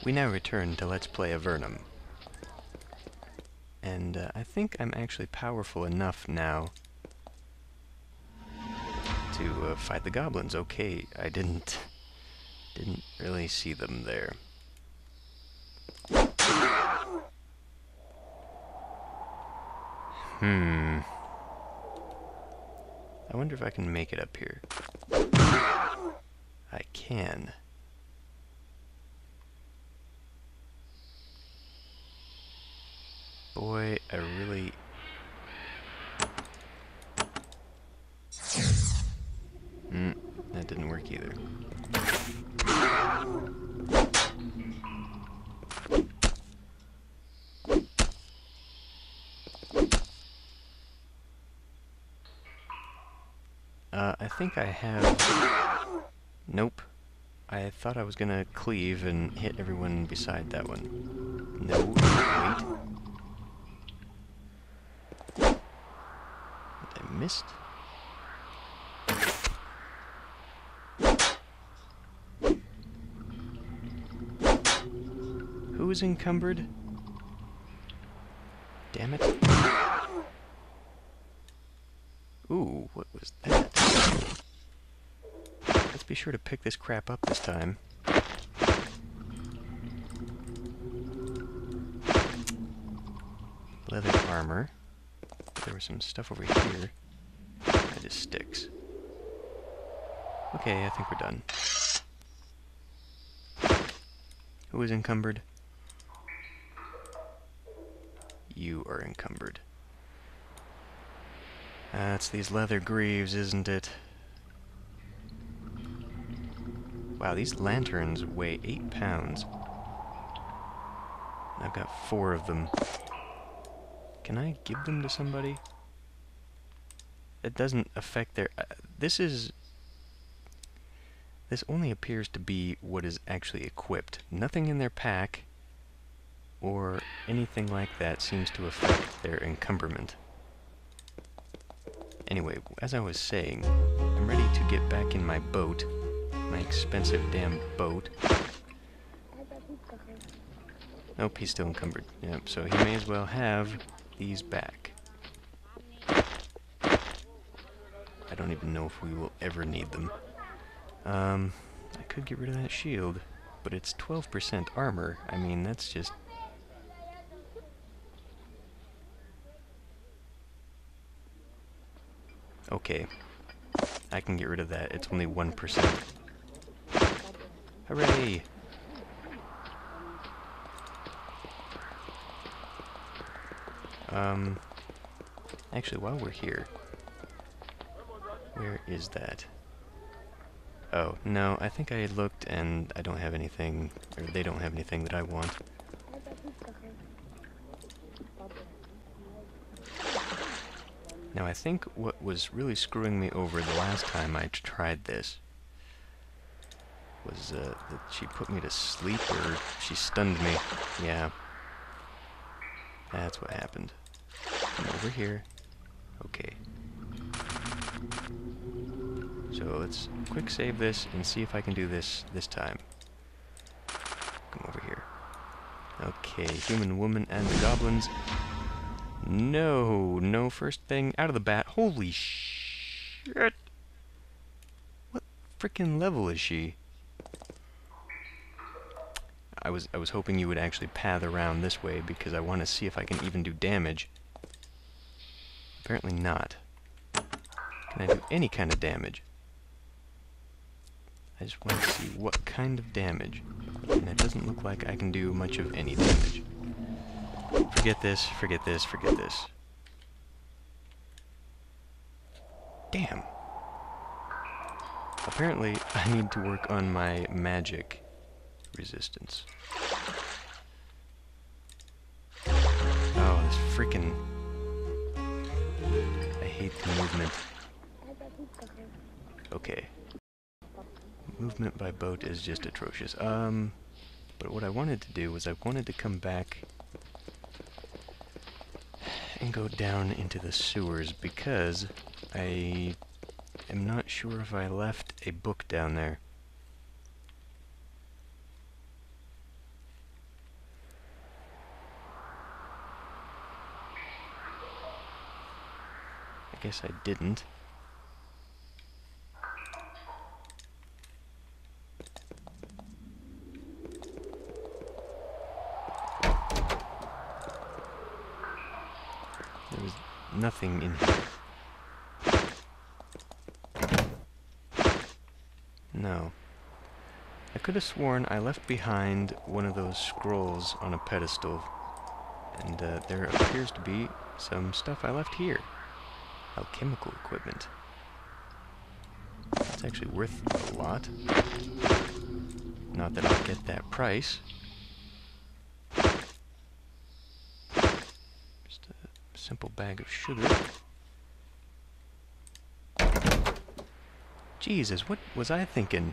We now return to Let's Play Avernum. And I think I'm actually powerful enough now to fight the goblins. Okay, I didn't really see them there. I wonder if I can make it up here. I can. Boy, I really... that didn't work either. I think I have... Nope. I thought I was gonna cleave and hit everyone beside that one. No, wait. I missed. Who is encumbered? Damn it. Ooh, what was that? Let's be sure to pick this crap up this time. Leather armor. There was some stuff over here. That just sticks. Okay, I think we're done. Who is encumbered? You are encumbered. It's these leather greaves, isn't it? Wow, these lanterns weigh 8 pounds. I've got 4 of them. Can I give them to somebody? It doesn't affect their... This only appears to be what is actually equipped. Nothing in their pack or anything like that seems to affect their encumberment. Anyway, as I was saying, I'm ready to get back in my boat. My expensive damn boat. Nope, he's still encumbered. Yep, so he may as well have these back. I don't even know if we will ever need them. I could get rid of that shield, but it's 12% armor. I mean, that's just... Okay. I can get rid of that. It's only 1%. Hooray! Actually, while we're here, where is that? Oh, no, I think I looked and I don't have anything, or they don't have anything that I want. Now, I think what was really screwing me over the last time I tried this was that she put me to sleep, or she stunned me. Yeah. That's what happened. Come over here. Okay. So let's quick save this and see if I can do this time. Come over here. Okay, human, woman, and the goblins. No first thing out of the bat. Holy shit! What frickin' level is she? I was hoping you would actually path around this way because I want to see if I can even do damage. Apparently not. Can I do any kind of damage? I just want to see what kind of damage. And it doesn't look like I can do much of any damage. Forget this, forget this, forget this. Damn. Apparently, I need to work on my magic resistance. Oh, this freaking... I hate the movement. Okay. Movement by boat is just atrocious. But what I wanted to do was I wanted to come back and go down into the sewers because I am not sure if I left a book down there. guess I didn't. There was nothing in here. No. I could have sworn I left behind one of those scrolls on a pedestal, and there appears to be some stuff I left here. Alchemical equipment. It's actually worth a lot. Not that I'll get that price. Just a simple bag of sugar. Jesus, what was I thinking?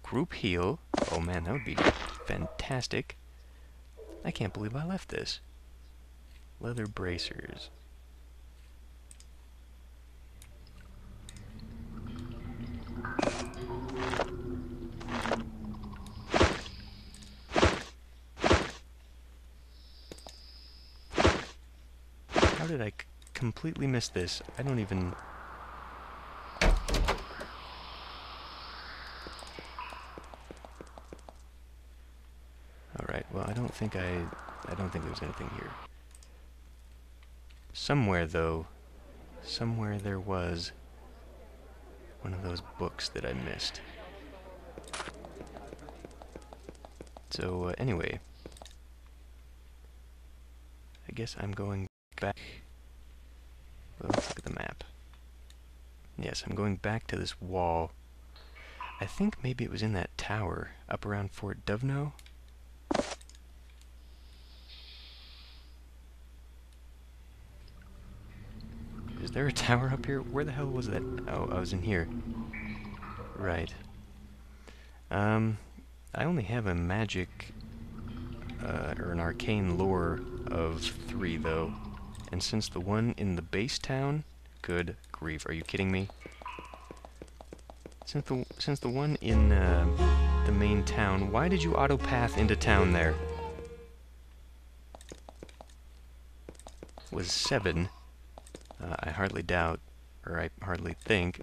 Group heal. Oh man, that would be fantastic. I can't believe I left this. Leather bracers. How did I completely miss this? I don't even... Alright, well, I don't think there's anything here. Somewhere, though, somewhere there was one of those books that I missed. So, anyway, I guess I'm going back. Well, let's look at the map. Yes, I'm going back to this wall. I think maybe it was in that tower up around Fort Dovno. Is there a tower up here? Where the hell was that? Oh, I was in here. Right. I only have a magic, or an arcane lore of 3, though. And since the one in the base town... Good grief, are you kidding me? Since the one in, the main town... Why did you auto-path into town there? Was 7... I hardly doubt, or I hardly think,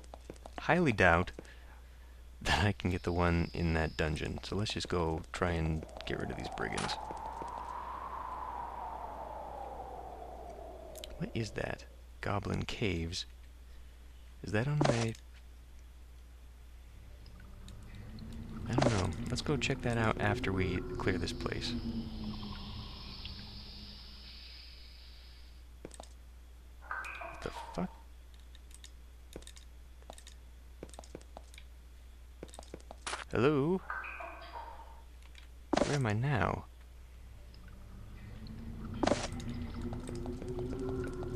highly doubt, that I can get the one in that dungeon. So let's just go try and get rid of these brigands. What is that? Goblin Caves. Is that on my... I don't know. Let's go check that out after we clear this place. The fuck? Hello? Where am I now?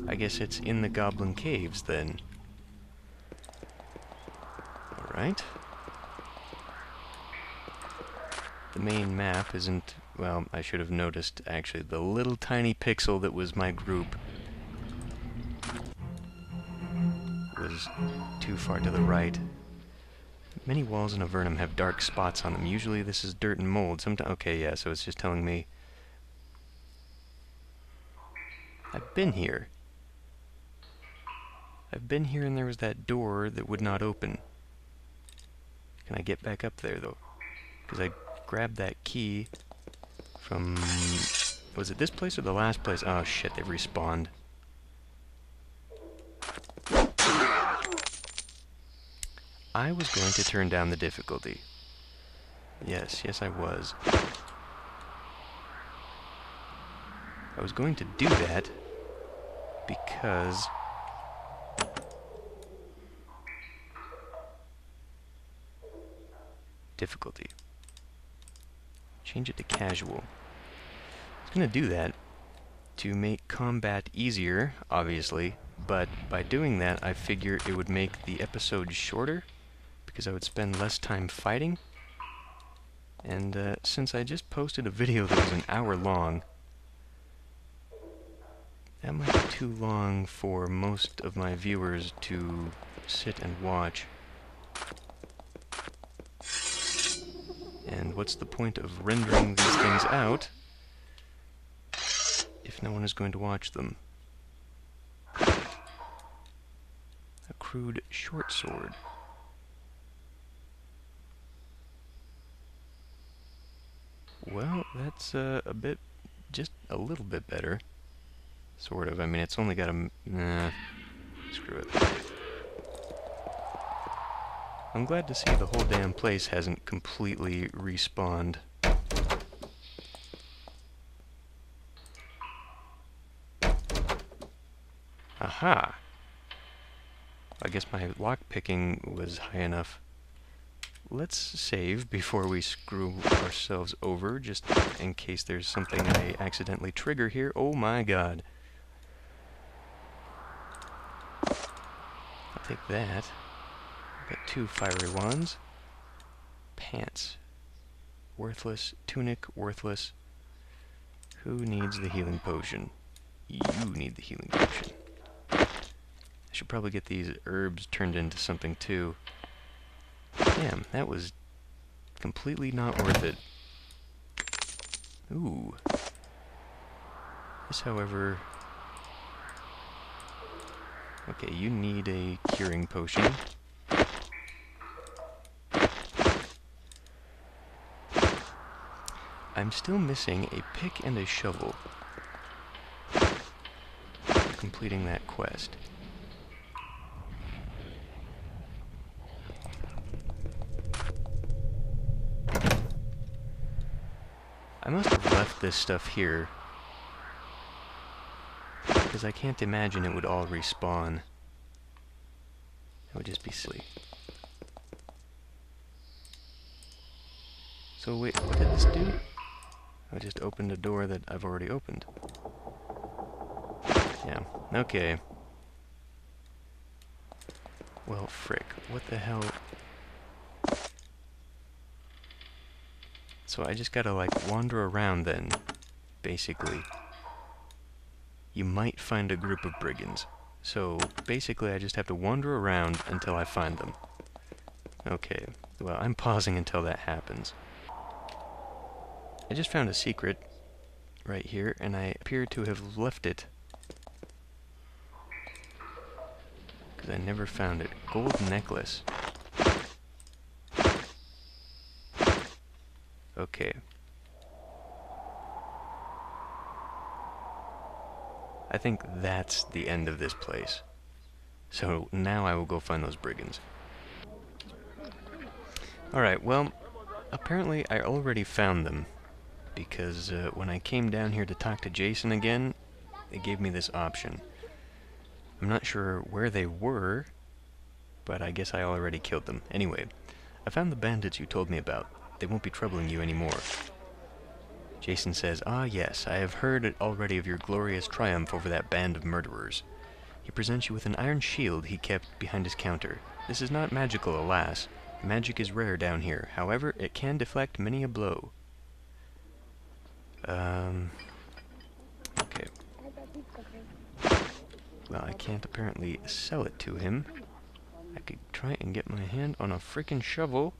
I guess it's in the Goblin Caves, then. Alright. The main map isn't... Well, I should have noticed, actually, the little tiny pixel that was my group was too far to the right. Many walls in Avernum have dark spots on them. Usually this is dirt and mold. Sometimes, okay, yeah, so it's just telling me I've been here. I've been here and there was that door that would not open. Can I get back up there, though? Because I grabbed that key from... Was it this place or the last place? Oh, shit, they've respawned. I was going to turn down the difficulty. Yes, yes I was. I was going to do that because... difficulty. Change it to casual. I was going to do that to make combat easier, obviously, but by doing that I figure it would make the episode shorter because I would spend less time fighting. And since I just posted a video that was an hour long, that might be too long for most of my viewers to sit and watch. And what's the point of rendering these things out if no one is going to watch them? crude short sword. Well, that's just a little bit better. Sort of. I mean, it's only got a... Nah, screw it. I'm glad to see the whole damn place hasn't completely respawned. Aha! I guess my lockpicking was high enough. Let's save before we screw ourselves over, just in case there's something I accidentally trigger here. Oh my god. I'll take that. I've got 2 fiery wands. Pants. Worthless. Tunic. Worthless. Who needs the healing potion? You need the healing potion. I should probably get these herbs turned into something too. Damn, that was completely not worth it. Ooh. This, however... Okay, you need a curing potion. I'm still missing a pick and a shovel for completing that quest. I must have left this stuff here, because I can't imagine it would all respawn. That would just be silly. So wait, what did this do? I just opened a door that I've already opened. Yeah, okay. Well, frick, what the hell? So I just gotta, like, wander around then, basically. You might find a group of brigands. So, basically I just have to wander around until I find them. Okay, well, I'm pausing until that happens. I just found a secret right here, and I appear to have left it because I never found it. Gold necklace. Okay. I think that's the end of this place. So now I will go find those brigands. Alright, well, apparently I already found them. Because when I came down here to talk to Jason again, they gave me this option. I'm not sure where they were, but I guess I already killed them. Anyway, I found the bandits you told me about. They won't be troubling you anymore. Jason says, "Ah yes, I have heard already of your glorious triumph over that band of murderers." He presents you with an iron shield he kept behind his counter. This is not magical, alas. Magic is rare down here. However, it can deflect many a blow. Okay. Well, I can't apparently sell it to him. I could try and get my hand on a frickin' shovel.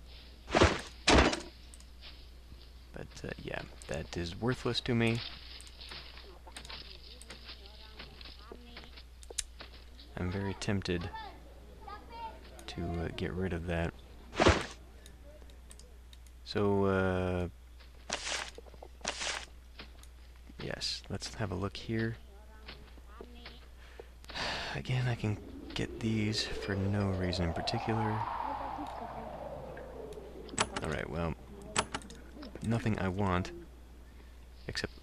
But, yeah, that is worthless to me. I'm very tempted to get rid of that. So, yes, let's have a look here. Again, I can get these for no reason in particular. Alright, well, nothing I want, except,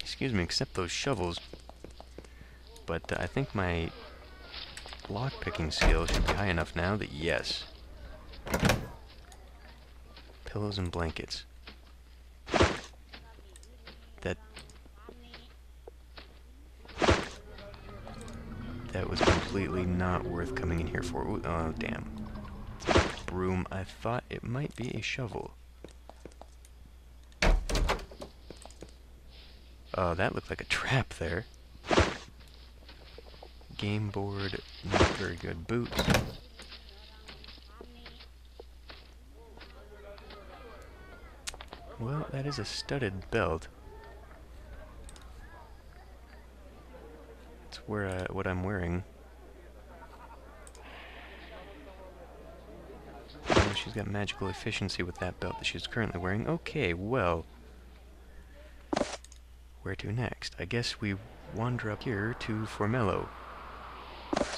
excuse me, except those shovels. But I think my lockpicking skill should be high enough now that, yes. Pillows and blankets. That was completely not worth coming in here for. Ooh, oh, damn. Broom. I thought it might be a shovel. Oh, that looked like a trap there. Game board. Not very good. Boots. Well, that is a studded belt. It's where what I'm wearing. she's got magical efficiency with that belt that she's currently wearing. Okay, well, where to next? I guess we wander up here to Formello.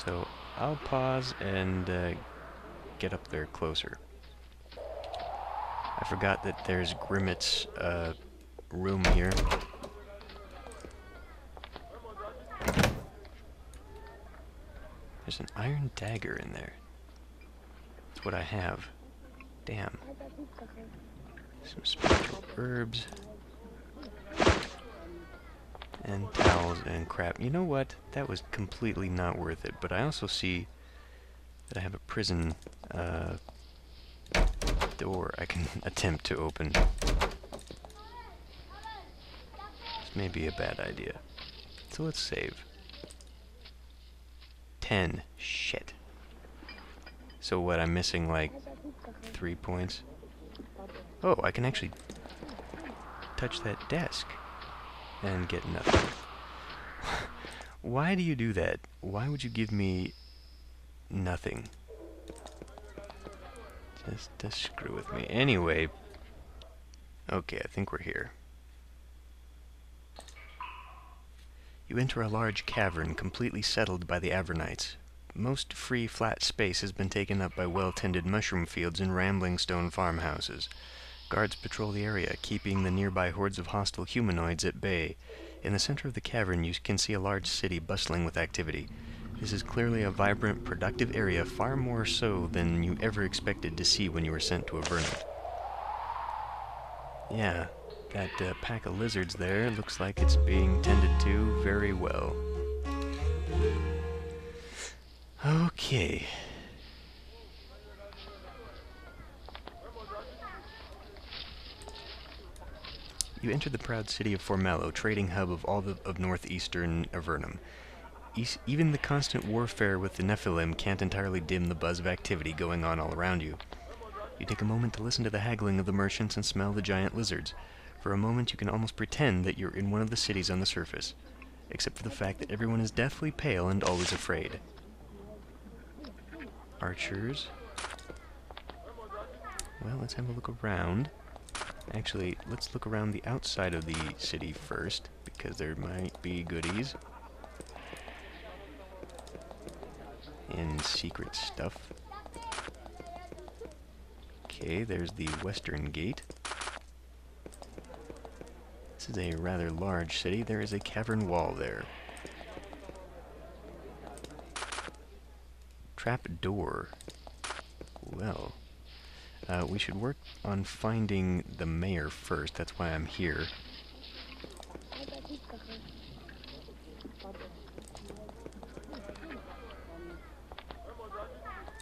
So I'll pause and get up there closer. I forgot that there's Grimmit's room here. There's an iron dagger in there. That's what I have. Damn. Some spiritual herbs. And towels and crap. You know what? That was completely not worth it. But I also see that I have a prison door I can attempt to open. This may be a bad idea. So let's save. 10. Shit. So what, I'm missing like 3 points? Oh, I can actually touch that desk and get nothing. Why do you do that? Why would you give me nothing? Just to screw with me. Anyway, okay, I think we're here. You enter a large cavern completely settled by the Avernites. Most free, flat space has been taken up by well-tended mushroom fields and rambling stone farmhouses. Guards patrol the area, keeping the nearby hordes of hostile humanoids at bay. In the center of the cavern, you can see a large city bustling with activity. This is clearly a vibrant, productive area, far more so than you ever expected to see when you were sent to Avernum. Yeah, that pack of lizards there looks like it's being tended to very well. Okay. You enter the proud city of Formello, trading hub of all of northeastern Avernum. Even the constant warfare with the Nephilim can't entirely dim the buzz of activity going on all around you. You take a moment to listen to the haggling of the merchants and smell the giant lizards. For a moment you can almost pretend that you're in one of the cities on the surface, except for the fact that everyone is deathly pale and always afraid. Archers. Well, let's have a look around. Actually, let's look around the outside of the city first, because there might be goodies. And secret stuff. Okay, there's the western gate. This is a rather large city. There is a cavern wall there. Trap door. Well, we should work on finding the mayor first. That's why I'm here.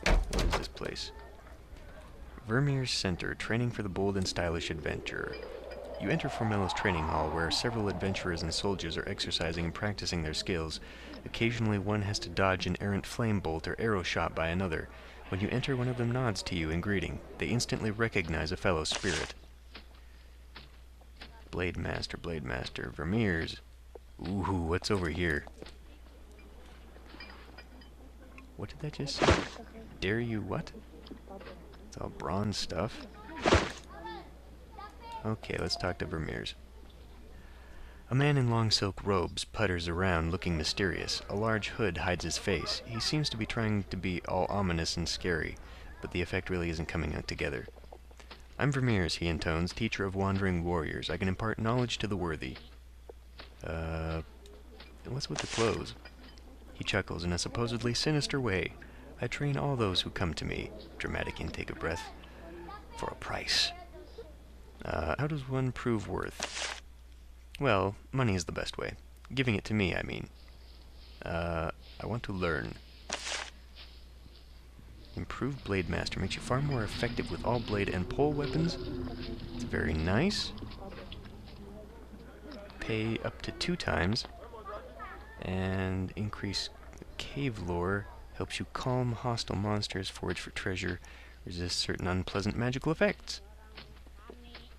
What is this place? Vermeer's Center, training for the bold and stylish adventurer. You enter Formello's training hall, where several adventurers and soldiers are exercising and practicing their skills. Occasionally one has to dodge an errant flame bolt or arrow shot by another. When you enter, one of them nods to you in greeting. They instantly recognize a fellow spirit. Blade Master, Vermeer's. Ooh, what's over here? What did that just say? Dare you what? It's all bronze stuff. Okay, let's talk to Vermeer's. A man in long silk robes putters around, looking mysterious. A large hood hides his face. He seems to be trying to be all ominous and scary, but the effect really isn't coming out together. I'm Vermeer's, he intones, teacher of wandering warriors. I can impart knowledge to the worthy. What's with the clothes? He chuckles in a supposedly sinister way. I train all those who come to me. Dramatic intake of breath. For a price. How does one prove worth? Well, money is the best way. Giving it to me, I mean. I want to learn. Improved Blade Master makes you far more effective with all blade and pole weapons. It's very nice. Pay up to 2 times. And increase cave lore. Helps you calm hostile monsters, forage for treasure, resist certain unpleasant magical effects.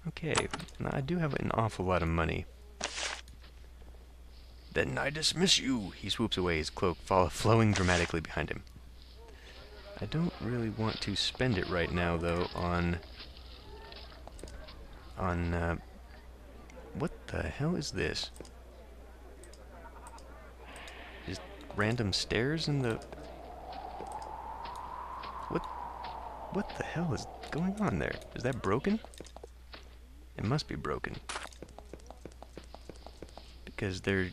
Okay, now I do have an awful lot of money. Then I dismiss you! He swoops away, his cloak flowing dramatically behind him. I don't really want to spend it right now, though, on, what the hell is this? Just random stairs in the... What the hell is going on there? Is that broken? It must be broken. Because they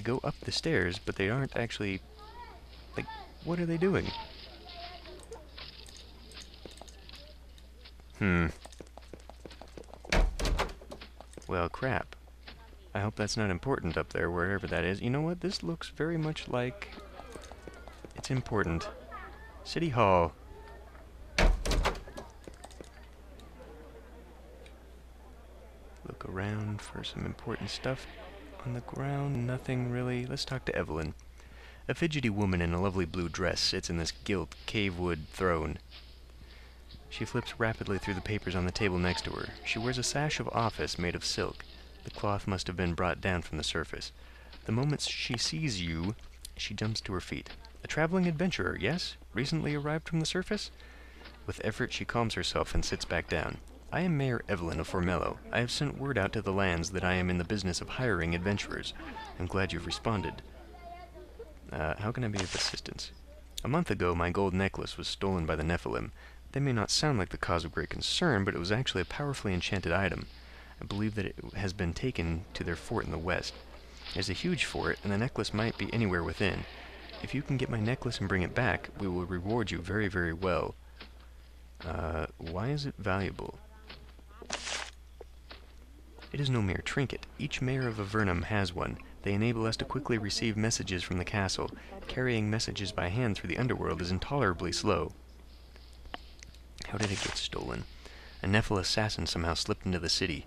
go up the stairs, but they aren't actually... Like, what are they doing? Well, crap. I hope that's not important up there, wherever that is. You know what? This looks very much like... It's important. City Hall. Look around for some important stuff on the ground. Nothing really. Let's talk to Evelyn. A fidgety woman in a lovely blue dress sits in this gilt cavewood throne. She flips rapidly through the papers on the table next to her. She wears a sash of office made of silk. The cloth must have been brought down from the surface. The moment she sees you, she jumps to her feet. A traveling adventurer, yes? Recently arrived from the surface? With effort, she calms herself and sits back down. I am Mayor Evelyn of Formello. I have sent word out to the lands that I am in the business of hiring adventurers. I'm glad you've responded. How can I be of assistance? A month ago, my gold necklace was stolen by the Nephilim. They may not sound like the cause of great concern, but it was actually a powerfully enchanted item. I believe that it has been taken to their fort in the west. There's a huge fort, and the necklace might be anywhere within. If you can get my necklace and bring it back, we will reward you very, very well. Why is it valuable? It is no mere trinket. Each mayor of Avernum has one. They enable us to quickly receive messages from the castle. Carrying messages by hand through the underworld is intolerably slow. How did it get stolen? A Nephil assassin somehow slipped into the city.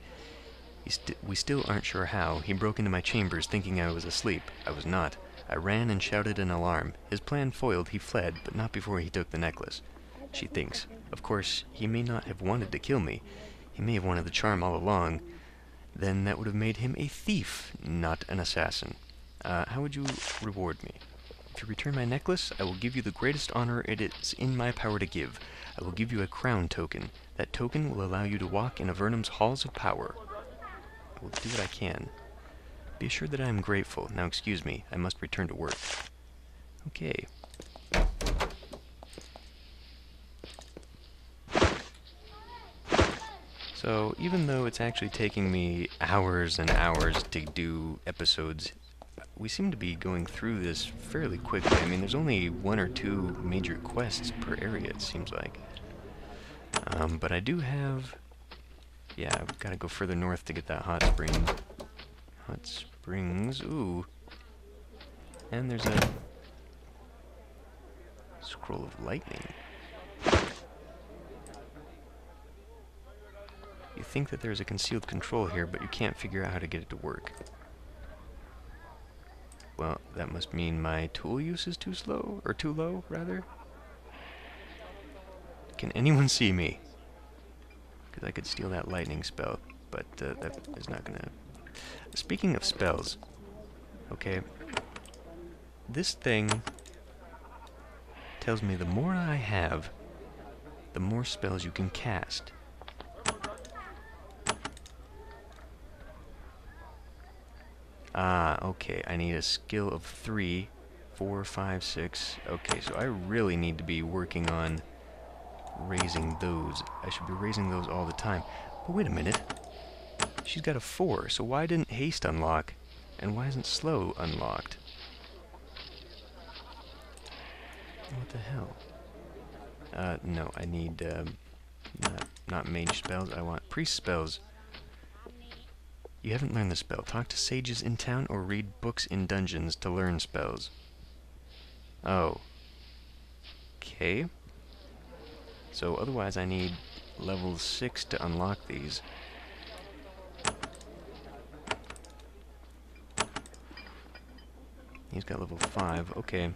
We still aren't sure how. He broke into my chambers thinking I was asleep. I was not. I ran and shouted an alarm. His plan foiled, he fled, but not before he took the necklace. She thinks. Of course, he may not have wanted to kill me. He may have wanted the charm all along. Then that would have made him a thief, not an assassin. How would you reward me? If you return my necklace, I will give you the greatest honor it is in my power to give. I will give you a crown token. That token will allow you to walk in Avernum's halls of power. I will do what I can. Be assured that I am grateful. Now excuse me, I must return to work. Okay. So, even though it's actually taking me hours and hours to do episodes, we seem to be going through this fairly quickly. I mean, there's only 1 or 2 major quests per area, it seems like. But I do have... Yeah, I've got to go further north to get that hot spring. Hot springs, ooh. And there's a... Scroll of lightning. You think that there's a concealed control here, but you can't figure out how to get it to work. Well, that must mean my tool use is too slow, or too low, rather. Can anyone see me? Because I could steal that lightning spell, but that is not gonna... Speaking of spells, okay, this thing tells me the more I have, the more spells you can cast. Ah, okay, I need a skill of 3, 4, 5, 6. Okay, so I really need to be working on raising those. I should be raising those all the time. But wait a minute. She's got a 4, so why didn't haste unlock? And why isn't slow unlocked? What the hell? No, I need, not mage spells. I want priest spells. You haven't learned the spell. Talk to sages in town or read books in dungeons to learn spells. Oh. Okay. So otherwise I need level 6 to unlock these. He's got level 5. Okay.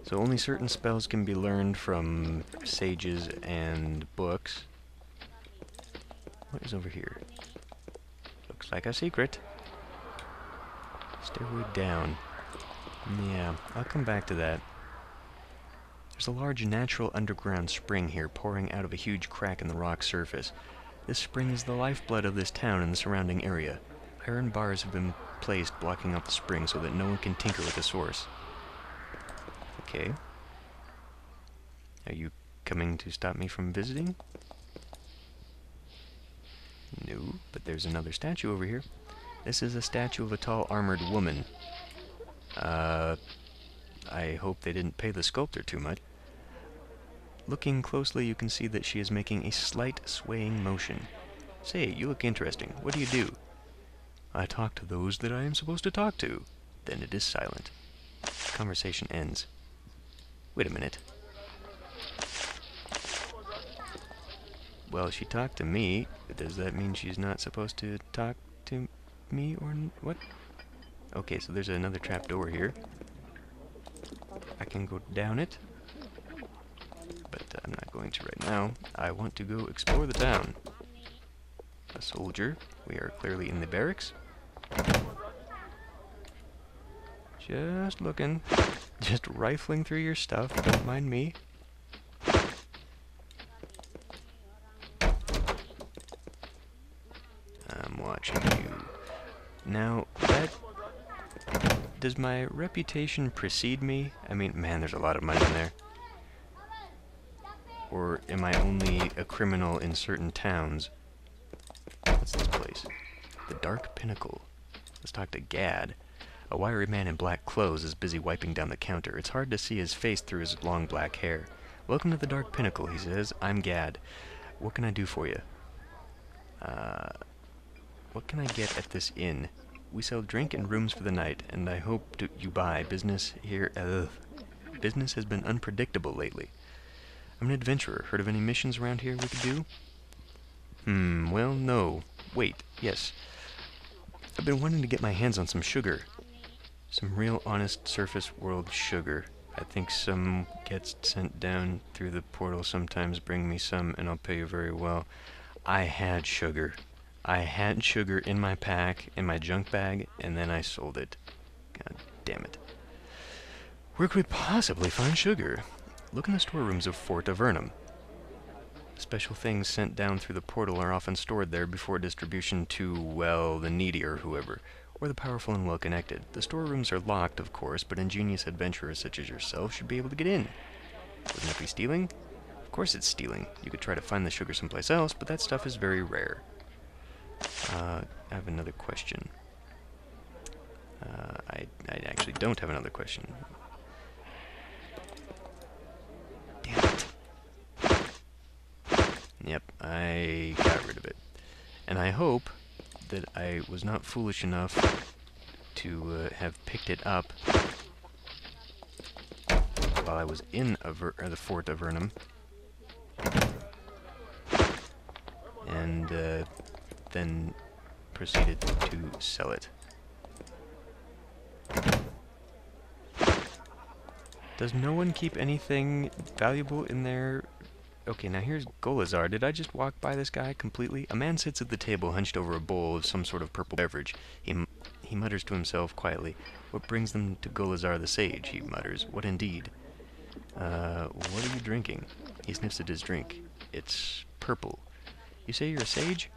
So only certain spells can be learned from sages and books. What is over here? Looks like a secret. Stairway down. Yeah, I'll come back to that. There's a large natural underground spring here pouring out of a huge crack in the rock surface. This spring is the lifeblood of this town and the surrounding area. Iron bars have been placed blocking off the spring so that no one can tinker with the source. Okay. Are you coming to stop me from visiting? No, but there's another statue over here. This is a statue of a tall armored woman. I hope they didn't pay the sculptor too much. Looking closely, you can see that she is making a slight swaying motion. Say, you look interesting. What do you do? I talk to those that I am supposed to talk to. Then it is silent. Conversation ends. Wait a minute. Well, she talked to me. Does that mean she's not supposed to talk to me or what? Okay, so there's another trap door here. I can go down it. But I'm not going to right now. I want to go explore the town. A soldier. We are clearly in the barracks. Just looking. Just rifling through your stuff. Don't mind me. I'm watching you. Now, does my reputation precede me? I mean, man, there's a lot of money in there. Or am I only a criminal in certain towns? What's this place? The Dark Pinnacle. Let's talk to Gad. A wiry man in black clothes is busy wiping down the counter. It's hard to see his face through his long black hair. Welcome to the Dark Pinnacle, he says. I'm Gad. What can I do for you? What can I get at this inn? We sell drink and rooms for the night, and I hope you buy. Business here... business has been unpredictable lately. I'm an adventurer. Heard of any missions around here we could do? Well, no. Wait, yes. I've been wanting to get my hands on some sugar. Some real honest surface world sugar. I think some gets sent down through the portal. Sometimes bring me some, and I'll pay you very well. I had sugar. I had sugar in my pack, in my junk bag, and then I sold it. God damn it. Where could we possibly find sugar? Look in the storerooms of Fort Avernum. Special things sent down through the portal are often stored there before distribution to, well, the needy or whoever, or the powerful and well-connected. The storerooms are locked, of course, but ingenious adventurers such as yourself should be able to get in. Wouldn't it be stealing? Of course it's stealing. You could try to find the sugar someplace else, but that stuff is very rare. I have another question. I actually don't have another question. Damn it. Yep, I got rid of it. And I hope that I was not foolish enough to have picked it up while I was in the Fort Avernum. And then proceeded to sell it. Does no one keep anything valuable in their... Okay, now here's Golazar. Did I just walk by this guy completely? A man sits at the table hunched over a bowl of some sort of purple beverage. He mutters to himself quietly. What brings them to Golazar the Sage, he mutters. What indeed? What are you drinking? He sniffs at his drink. It's purple. You say you're a sage?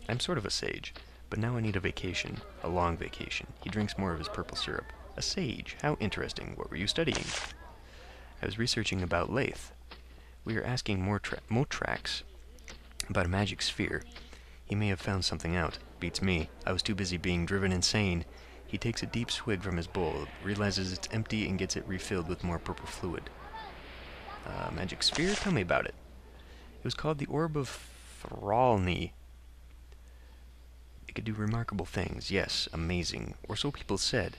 I'm sort of a sage, but now I need a vacation. A long vacation. He drinks more of his purple syrup. A sage. How interesting. What were you studying? I was researching about Lathe. We are asking Motrax about a magic sphere. He may have found something out. Beats me. I was too busy being driven insane. He takes a deep swig from his bowl, realizes it's empty, and gets it refilled with more purple fluid. Magic sphere? Tell me about it. It was called the Orb of Thralny. It could do remarkable things. Yes, amazing. Or so people said.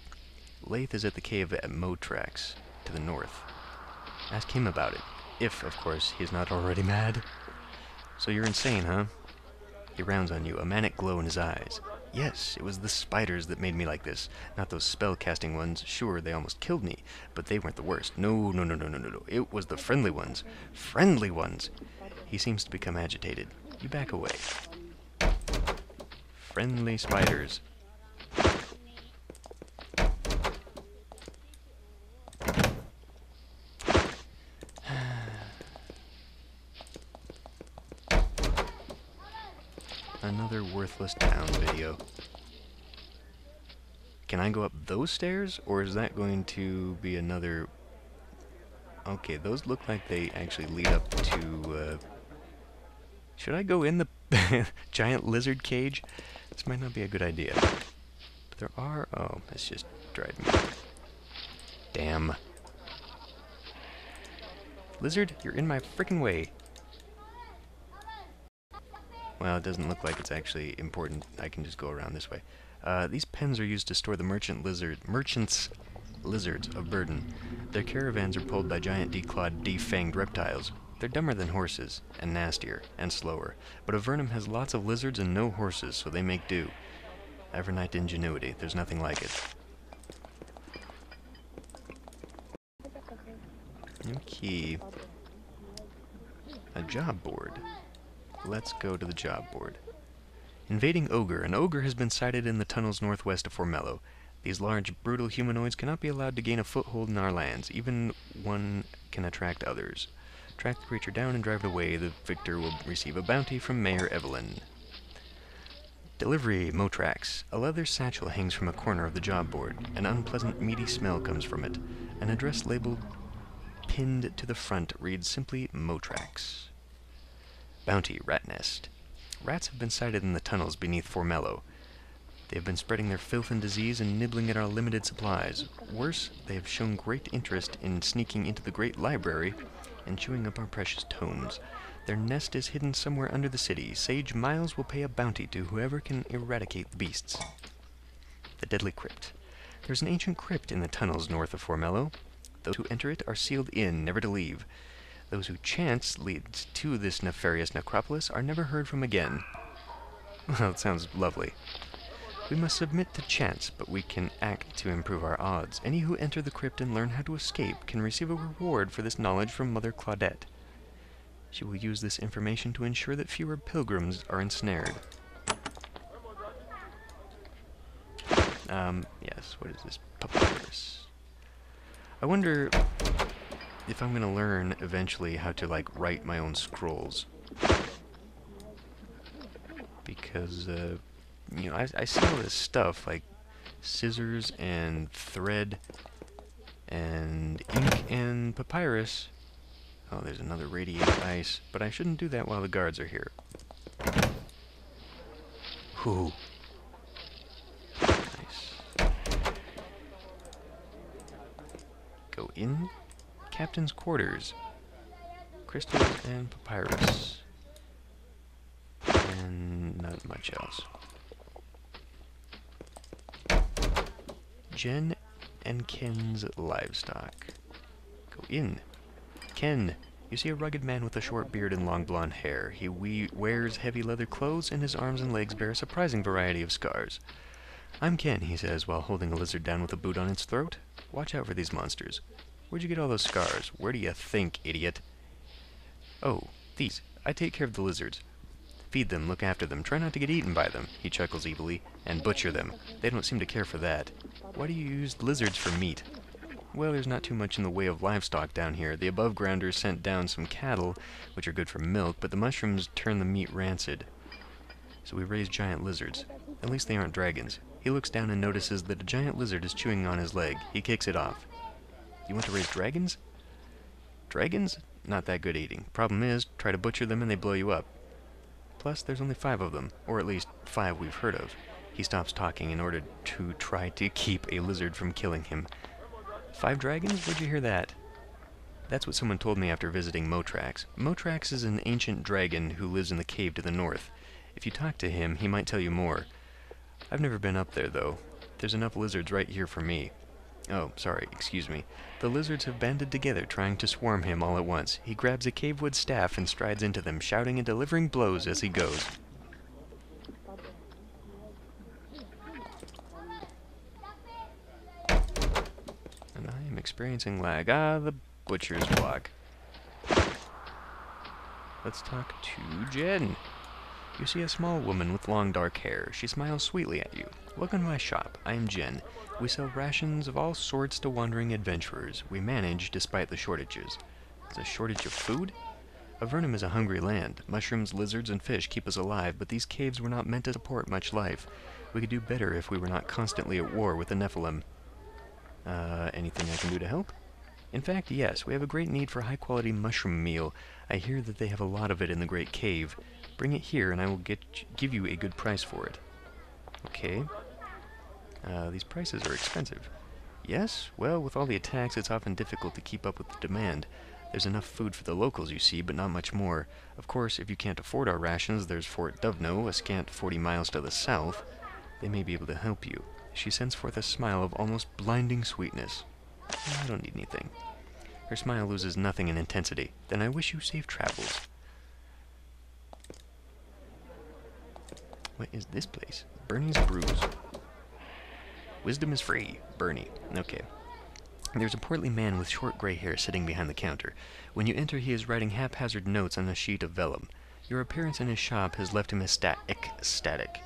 Lathe is at the cave at Motrax, to the north. Ask him about it. If, of course, he is not already mad. So you're insane, huh? He rounds on you, a manic glow in his eyes. Yes, it was the spiders that made me like this, not those spell-casting ones. Sure, they almost killed me, but they weren't the worst. No. It was the friendly ones. Friendly ones! He seems to become agitated. You back away. Friendly spiders. Another worthless town video. Can I go up those stairs, or is that going to be another... Okay, those look like they actually lead up to, should I go in the giant lizard cage? This might not be a good idea. But there are... Oh, it's just dried me. Damn. Lizard, you're in my frickin' way. Well, it doesn't look like it's actually important. I can just go around this way. These pens are used to store the merchants' lizards of burden. Their caravans are pulled by giant declawed, defanged reptiles. They're dumber than horses, and nastier, and slower. But Avernum has lots of lizards and no horses, so they make do. Avernite ingenuity. There's nothing like it. Okay. A job board. Let's go to the job board. Invading ogre. An ogre has been sighted in the tunnels northwest of Formello. These large, brutal humanoids cannot be allowed to gain a foothold in our lands. Even one can attract others. Track the creature down and drive it away. The victor will receive a bounty from Mayor Evelyn. Delivery, Motrax. A leather satchel hangs from a corner of the job board. An unpleasant, meaty smell comes from it. An address labeled pinned to the front reads simply Motrax. Bounty, rat nest. Rats have been sighted in the tunnels beneath Formello. They have been spreading their filth and disease and nibbling at our limited supplies. Worse, they have shown great interest in sneaking into the great library and chewing up our precious tomes. Their nest is hidden somewhere under the city. Sage Miles will pay a bounty to whoever can eradicate the beasts. The deadly crypt. There's an ancient crypt in the tunnels north of Formello. Those who enter it are sealed in, never to leave. Those who chance leads to this nefarious necropolis are never heard from again. Well, it sounds lovely. We must submit to chance, but we can act to improve our odds. Any who enter the crypt and learn how to escape can receive a reward for this knowledge from Mother Claudette. She will use this information to ensure that fewer pilgrims are ensnared. Yes, what is this? Papyrus. I wonder if I'm gonna learn eventually how to, like, write my own scrolls. Because, you know, I see all this stuff, like scissors and thread and ink and papyrus. Oh, there's another radiant ice, but I shouldn't do that while the guards are here. Whew. Nice. Go in. Captain's quarters. Crystals and papyrus. And not much else. Jen and Ken's livestock. Go in. Ken, you see a rugged man with a short beard and long blonde hair. He wears heavy leather clothes, and his arms and legs bear a surprising variety of scars. I'm Ken, he says, while holding a lizard down with a boot on its throat. Watch out for these monsters. Where'd you get all those scars? Where do you think, idiot? Oh, these. I take care of the lizards. Feed them, look after them, try not to get eaten by them, he chuckles evilly, and butcher them. They don't seem to care for that. Why do you use lizards for meat? Well, there's not too much in the way of livestock down here. The above-grounders sent down some cattle, which are good for milk, but the mushrooms turn the meat rancid. So we raise giant lizards. At least they aren't dragons. He looks down and notices that a giant lizard is chewing on his leg. He kicks it off. You want to raise dragons? Dragons? Not that good eating. Problem is, try to butcher them and they blow you up. Plus, there's only 5 of them, or at least 5 we've heard of. He stops talking in order to try to keep a lizard from killing him. 5 dragons? Where'd you hear that? That's what someone told me after visiting Motrax. Motrax is an ancient dragon who lives in the cave to the north. If you talk to him, he might tell you more. I've never been up there, though. There's enough lizards right here for me. Oh, sorry, excuse me. The lizards have banded together, trying to swarm him all at once. He grabs a cavewood staff and strides into them, shouting and delivering blows as he goes. And I am experiencing lag. Ah, the butcher's block. Let's talk to Jen. You see a small woman with long dark hair. She smiles sweetly at you. Welcome to my shop. I am Jen. We sell rations of all sorts to wandering adventurers. We manage despite the shortages. There's a shortage of food? Avernum is a hungry land. Mushrooms, lizards, and fish keep us alive, but these caves were not meant to support much life. We could do better if we were not constantly at war with the Nephilim. Anything I can do to help? In fact, yes, we have a great need for high-quality mushroom meal. I hear that they have a lot of it in the Great Cave. Bring it here, and I will give you a good price for it. Okay. These prices are expensive. Yes? Well, with all the attacks, it's often difficult to keep up with the demand. There's enough food for the locals, you see, but not much more. Of course, if you can't afford our rations, there's Fort Dovno, a scant 40 miles to the south. They may be able to help you. She sends forth a smile of almost blinding sweetness. I don't need anything. Her smile loses nothing in intensity. Then I wish you safe travels. What is this place? Bernie's Brews. Wisdom is free. Bernie. Okay. There's a portly man with short gray hair sitting behind the counter. When you enter, he is writing haphazard notes on a sheet of vellum. Your appearance in his shop has left him ecstatic.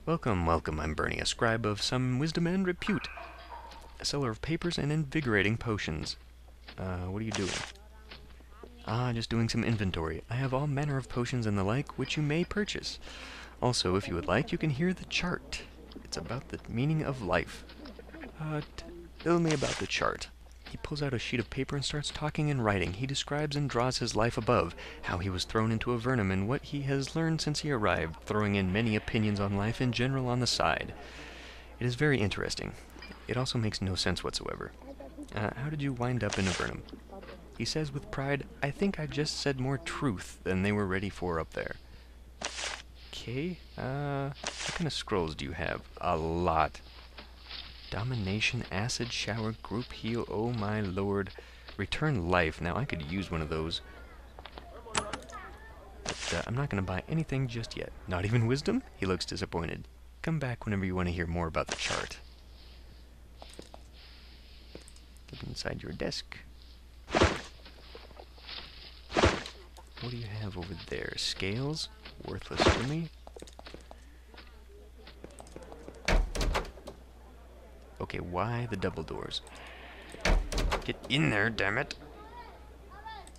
Welcome, welcome, I'm Bernie, a scribe of some wisdom and repute. A seller of papers and invigorating potions. What are you doing? Just doing some inventory. I have all manner of potions and the like, which you may purchase. Also, if you would like, you can hear the chart. It's about the meaning of life. Tell me about the chart. He pulls out a sheet of paper and starts talking and writing. He describes and draws his life above, how he was thrown into Avernum and what he has learned since he arrived, throwing in many opinions on life in general on the side. It is very interesting. It also makes no sense whatsoever. How did you wind up in Avernum? He says with pride, I think I just said more truth than they were ready for up there. Okay, what kind of scrolls do you have? A lot. Domination, acid shower, group heal, oh my lord. Return life. Now I could use one of those. But I'm not going to buy anything just yet. Not even wisdom? He looks disappointed. Come back whenever you want to hear more about the chart. Look inside your desk. What do you have over there? Scales? Worthless to me. Okay, why the double doors? Get in there, damn it!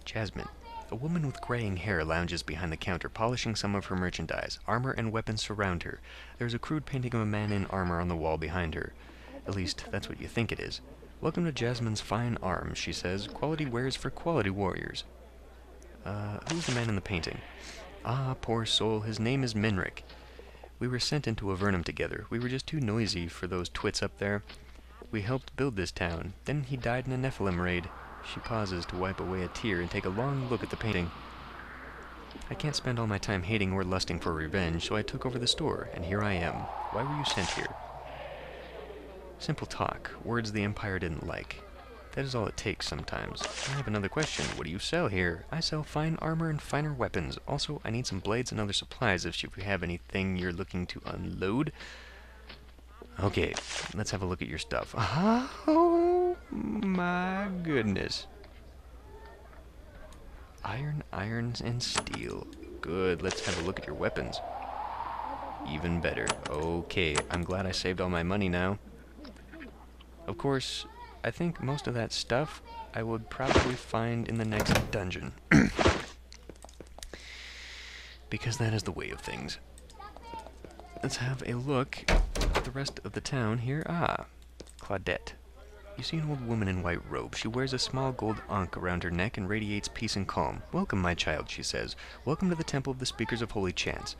Jasmine. A woman with graying hair lounges behind the counter, polishing some of her merchandise. Armor and weapons surround her. There is a crude painting of a man in armor on the wall behind her. At least, that's what you think it is. Welcome to Jasmine's fine arms, she says. Quality wares for quality warriors. Who's the man in the painting? Ah, poor soul, his name is Minrick. We were sent into Avernum together. We were just too noisy for those twits up there. We helped build this town. Then he died in a Nephilim raid. She pauses to wipe away a tear and take a long look at the painting. I can't spend all my time hating or lusting for revenge, so I took over the store, and here I am. Why were you sent here? Simple talk. Words the Empire didn't like. That is all it takes sometimes. I have another question. What do you sell here? I sell fine armor and finer weapons. Also, I need some blades and other supplies if you have anything you're looking to unload. Okay, let's have a look at your stuff. Oh my goodness. Iron, irons, and steel. Good, let's have a look at your weapons. Even better. Okay, I'm glad I saved all my money now. Of course, I think most of that stuff I would probably find in the next dungeon. Because that is the way of things. Let's have a look at the rest of the town here. Ah, Claudette. You see an old woman in white robes. She wears a small gold ankh around her neck and radiates peace and calm. Welcome, my child, she says. Welcome to the Temple of the Speakers of Holy Chants.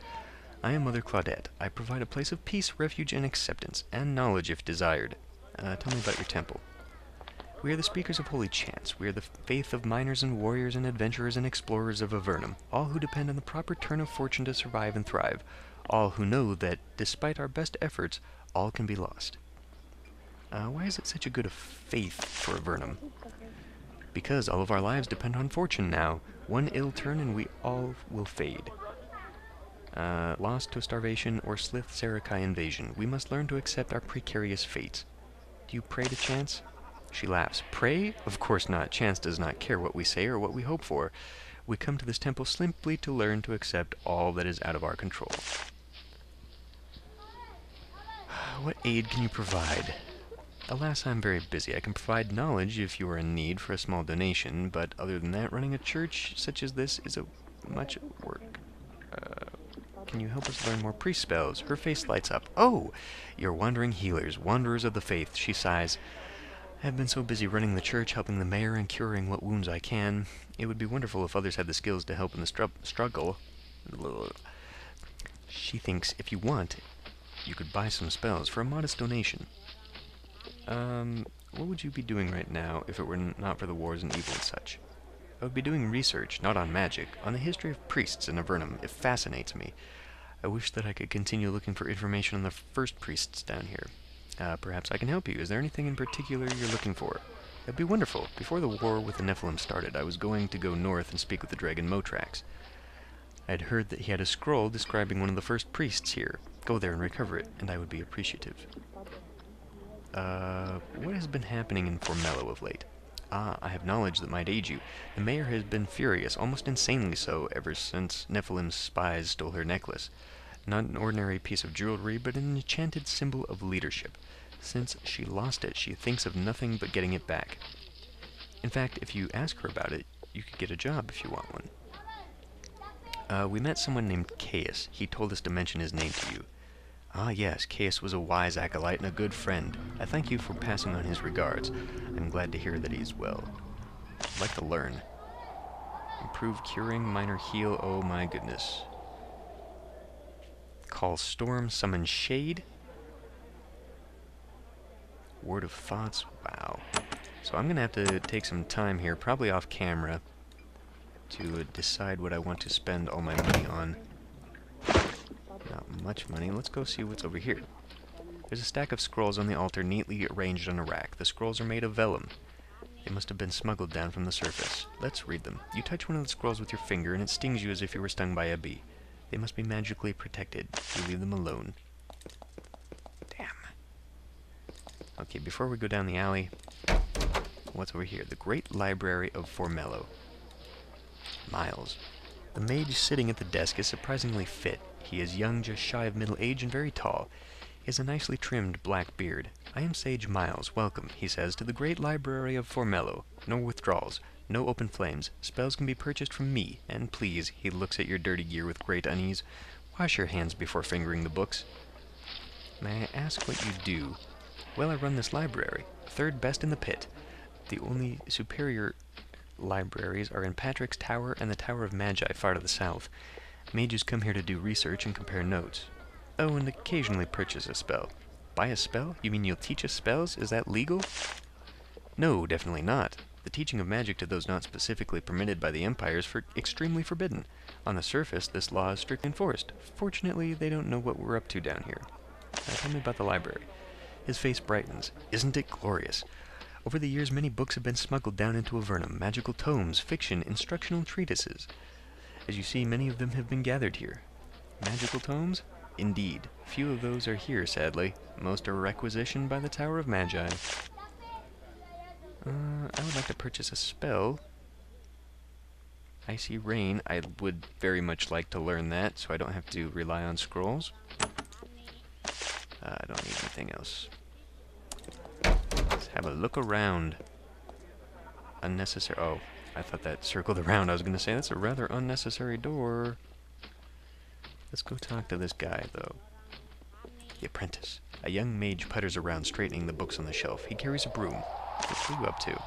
I am Mother Claudette. I provide a place of peace, refuge, and acceptance, and knowledge if desired. Tell me about your temple. We are the Speakers of Holy Chants. We are the faith of miners and warriors and adventurers and explorers of Avernum, all who depend on the proper turn of fortune to survive and thrive, all who know that, despite our best efforts, all can be lost. Why is it such a good faith for Avernum? Because all of our lives depend on fortune now. One ill turn and we all will fade. Lost to starvation or Slith Sarakai invasion, we must learn to accept our precarious fates. Do you pray to chance? She laughs. Pray? Of course not. Chance does not care what we say or what we hope for. We come to this temple simply to learn to accept all that is out of our control. What aid can you provide? Alas, I'm very busy. I can provide knowledge if you are in need for a small donation, but other than that, running a church such as this is much work. Can you help us learn more priest spells? Her face lights up. Oh! You're wandering healers, wanderers of the faith, she sighs. I have been so busy running the church, helping the mayor, and curing what wounds I can. It would be wonderful if others had the skills to help in the struggle. She thinks if you want, you could buy some spells for a modest donation. What would you be doing right now if it were not for the wars and evil and such? I would be doing research, not on magic, on the history of priests in Avernum. It fascinates me. I wish that I could continue looking for information on the first priests down here. Perhaps I can help you. Is there anything in particular you're looking for? That'd be wonderful. Before the war with the Nephilim started, I was going to go north and speak with the dragon Motrax. I had heard that he had a scroll describing one of the first priests here. Go there and recover it, and I would be appreciative. What has been happening in Formello of late? Ah, I have knowledge that might aid you. The mayor has been furious, almost insanely so, ever since Nephilim's spies stole her necklace. Not an ordinary piece of jewelry, but an enchanted symbol of leadership. Since she lost it, she thinks of nothing but getting it back. In fact, if you ask her about it, you could get a job if you want one. We met someone named Caius. He told us to mention his name to you. Ah, yes, Caius was a wise acolyte and a good friend. I thank you for passing on his regards. I'm glad to hear that he is well. I'd like to learn. Improve curing, minor heal, oh my goodness. Call storm, summon shade. Word of thoughts, wow. So I'm going to have to take some time here, probably off camera, to decide what I want to spend all my money on. Not much money. Let's go see what's over here. There's a stack of scrolls on the altar neatly arranged on a rack. The scrolls are made of vellum. They must have been smuggled down from the surface. Let's read them. You touch one of the scrolls with your finger and it stings you as if you were stung by a bee. They must be magically protected. You leave them alone. Damn. Okay, before we go down the alley, what's over here? The Great Library of Formello. Miles. The mage sitting at the desk is surprisingly fit. He is young, just shy of middle age, and very tall. He has a nicely trimmed black beard. I am Sage Miles. Welcome, he says, to the Great Library of Formello. No withdrawals. No open flames. Spells can be purchased from me. And please, he looks at your dirty gear with great unease, wash your hands before fingering the books. May I ask what you do? Well, I run this library. Third best in the pit. The only superior libraries are in Patrick's Tower and the Tower of Magi far to the south. Mages come here to do research and compare notes. Oh, and occasionally purchase a spell. Buy a spell? You mean you'll teach us spells? Is that legal? No, definitely not. The teaching of magic to those not specifically permitted by the Empire is extremely forbidden. On the surface, this law is strictly enforced. Fortunately, they don't know what we're up to down here. Now tell me about the library. His face brightens. Isn't it glorious? Over the years, many books have been smuggled down into Avernum. Magical tomes, fiction, instructional treatises. As you see, many of them have been gathered here. Magical tomes? Indeed. Few of those are here, sadly. Most are requisitioned by the Tower of Magi. I would like to purchase a spell. Icy Rain. I would very much like to learn that, so I don't have to rely on scrolls. I don't need anything else. Let's have a look around. Unnecessary. Oh, I thought that circled around. I was going to say that's a rather unnecessary door. Let's go talk to this guy, though. The apprentice. A young mage putters around, straightening the books on the shelf. He carries a broom. What are you up to?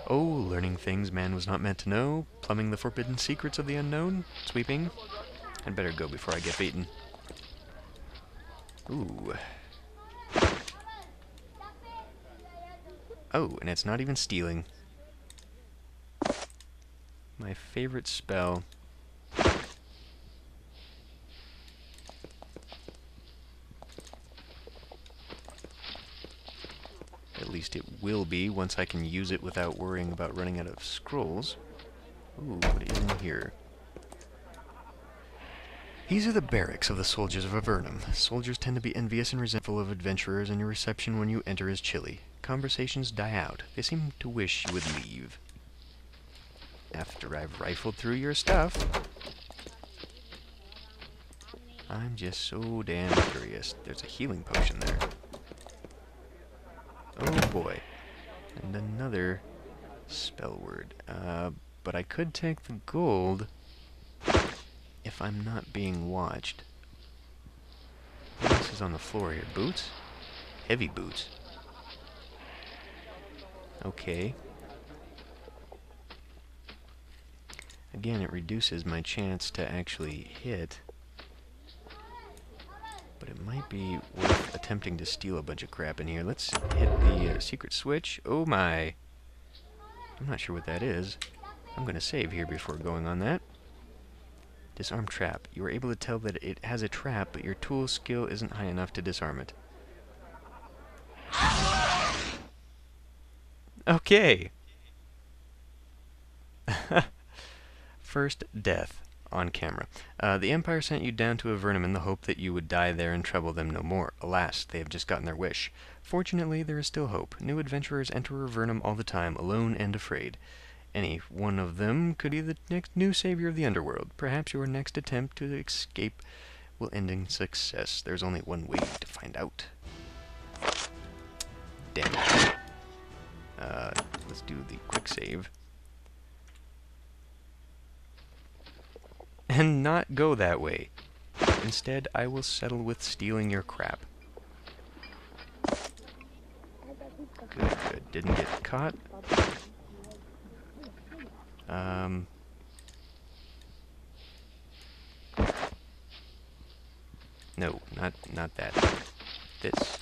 Oh, learning things man was not meant to know. Plumbing the forbidden secrets of the unknown. Sweeping. I'd better go before I get beaten. Ooh. Oh, and it's not even stealing. My favorite spell. At least it will be once I can use it without worrying about running out of scrolls. Ooh, what is in here? These are the barracks of the soldiers of Avernum. Soldiers tend to be envious and resentful of adventurers, and your reception when you enter is chilly. Conversations die out. They seem to wish you would leave. After I've rifled through your stuff. I'm just so damn curious. There's a healing potion there. Oh, boy. And another spell word. But I could take the gold if I'm not being watched. What else is on the floor here? Boots? Heavy boots. Okay. Again, it reduces my chance to actually hit. But it might be worth attempting to steal a bunch of crap in here. Let's hit the secret switch. Oh my. I'm not sure what that is. I'm going to save here before going on that. Disarm trap. You are able to tell that it has a trap, but your tool skill isn't high enough to disarm it. Okay. First death on camera. The Empire sent you down to Avernum in the hope that you would die there and trouble them no more. Alas, they have just gotten their wish. Fortunately, there is still hope. New adventurers enter Avernum all the time, alone and afraid. Any one of them could be the next new savior of the underworld. Perhaps your next attempt to escape will end in success. There's only one way to find out. Damn it. Let's do the quick save. And not go that way. Instead, I will settle with stealing your crap. Good, good. Didn't get caught. No, not that. This.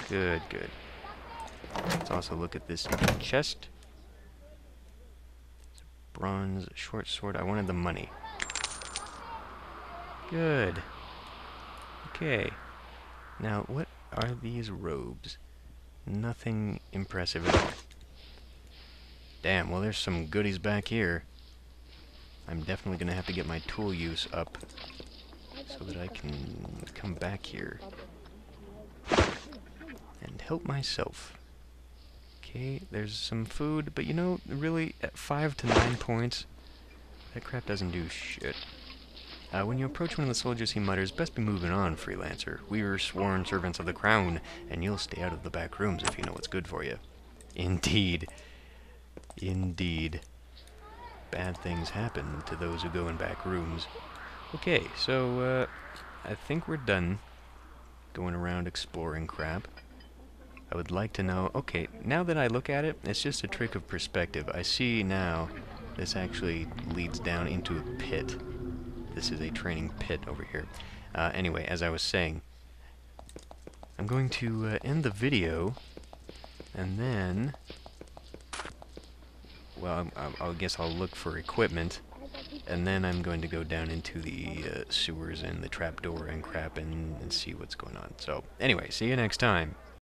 Good, good. Let's also look at this chest. It's a bronze short sword. I wanted the money. Good. Okay. Now, what are these robes? Nothing impressive at all. Damn, well there's some goodies back here. I'm definitely going to have to get my tool use up so that I can come back here and help myself. Okay, there's some food, but you know, really, at 5 to 9 points, that crap doesn't do shit. When you approach one of the soldiers, he mutters, "Best be moving on, freelancer. We are sworn servants of the crown, and you'll stay out of the back rooms if you know what's good for you." Indeed. Indeed. Bad things happen to those who go in back rooms. Okay, so, I think we're done going around exploring crap. I would like to know... Okay, now that I look at it, it's just a trick of perspective. I see now this actually leads down into a pit. This is a training pit over here. Anyway, as I was saying, I'm going to end the video, and then... Well, I guess I'll look for equipment, and then I'm going to go down into the sewers and the trapdoor and crap and see what's going on. So, anyway, see you next time.